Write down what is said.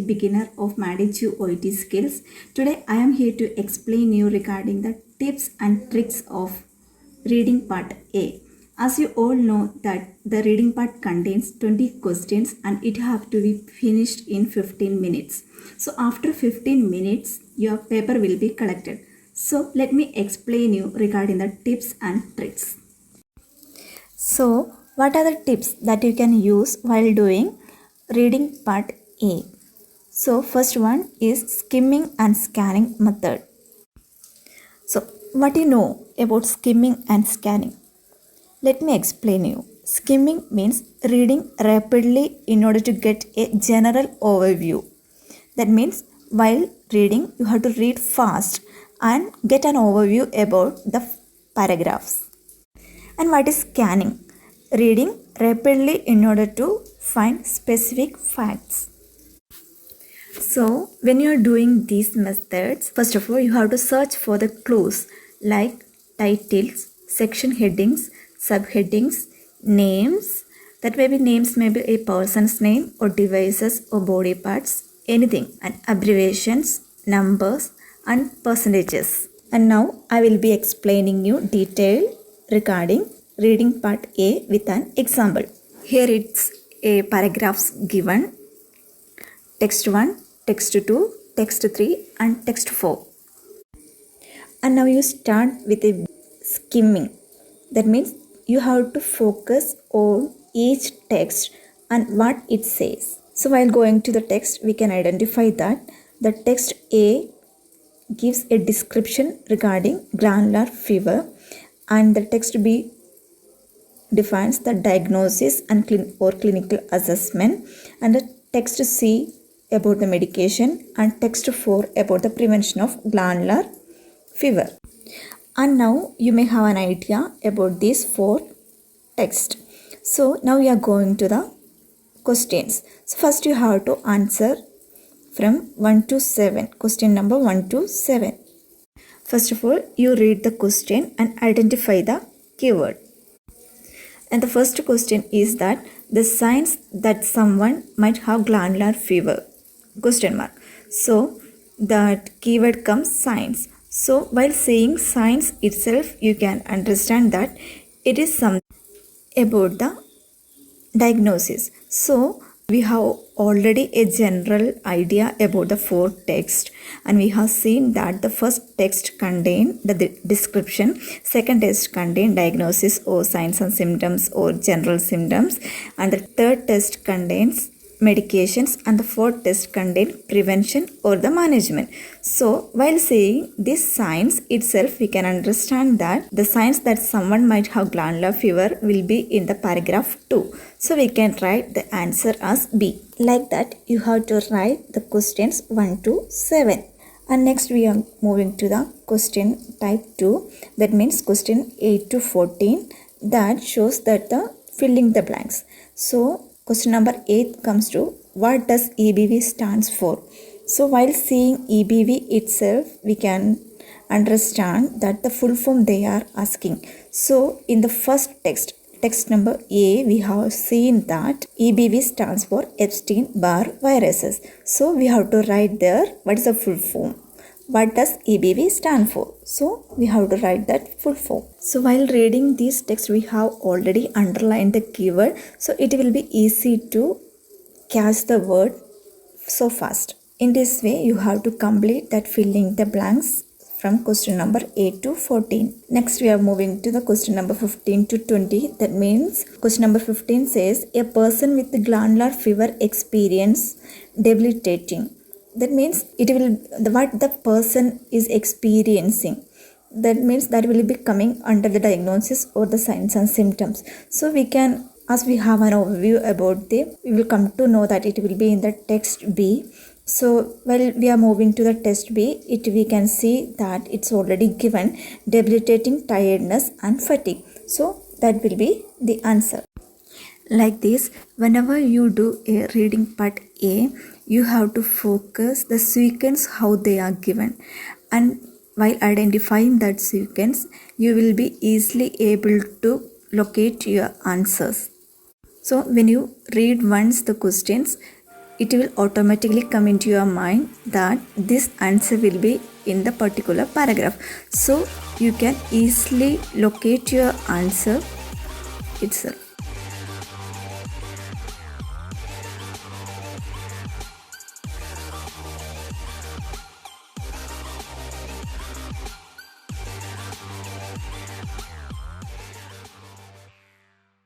beginner of Madichu OET skills. Today I am here to explain you regarding the tips and tricks of reading part A. As you all know that the reading part contains 20 questions and it have to be finished in 15 minutes. So after 15 minutes your paper will be collected. So let me explain you regarding the tips and tricks. So what are the tips that you can use while doing reading part A? So first one is skimming and scanning method. So what do you know about skimming and scanning? Let me explain you. Skimming means reading rapidly in order to get a general overview. That means while reading you have to read fast and get an overview about the paragraphs. And what is scanning? Reading rapidly in order to find specific facts. So when you are doing these methods, first of all you have to search for the clues like titles, section headings, subheadings, names. That names may be a person's name or devices or body parts, anything, and abbreviations, numbers and percentages. And now I will be explaining you detail regarding reading part A with an example. Here it's a paragraphs given. Text 1, text 2, text 3 and text 4. And now you start with a skimming. That means you have to focus on each text and what it says. So while going to the text, we can identify that the text A gives a description regarding glandular fever and the text B defines the diagnosis and clinical assessment, and the text C about the medication and text 4 about the prevention of glandular fever. And now you may have an idea about these 4 texts. So now we are going to the questions. So first you have to answer from 1 to 7. Question number 1 to 7. First of all, you read the question and identify the keyword. And the first question is that the signs that someone might have glandular fever. Question mark. So that keyword comes signs. So while saying signs itself, you can understand that it is something about the diagnosis. So we have already a general idea about the 4 texts, and we have seen that the first text contains the description, second text contains diagnosis or signs and symptoms or general symptoms, and the third text contains medications, and the fourth test contains prevention or the management. So while saying these signs itself, we can understand that the signs that someone might have glandular fever will be in the paragraph 2. So we can write the answer as B. Like that you have to write the questions 1 to 7. And next we are moving to the question type 2. That means question 8 to 14. That shows that the filling the blanks. So question number 8 comes to what does EBV stands for. So while seeing EBV itself, we can understand that the full form they are asking. So in the first text number A, we have seen that EBV stands for Epstein-Barr viruses. So we have to write there what is the full form. What does EBV stand for? So we have to write that full form. So while reading these texts, we have already underlined the keyword. So it will be easy to catch the word so fast. In this way, you have to complete that filling the blanks from question number 8 to 14. Next, we are moving to the question number 15 to 20. That means question number 15 says a person with glandular fever experience debilitating. That means it will what the person is experiencing. That means that will be coming under the diagnosis or the signs and symptoms. So we can, as we have an overview about them, we will come to know that it will be in the text B. So while we are moving to the text B, we can see that it's already given debilitating tiredness and fatigue. So that will be the answer. Like this, whenever you do a reading part A, you have to focus the sequence how they are given, and while identifying that sequence, you will be easily able to locate your answers. So when you read once the questions, it will automatically come into your mind that this answer will be in the particular paragraph. So you can easily locate your answer itself.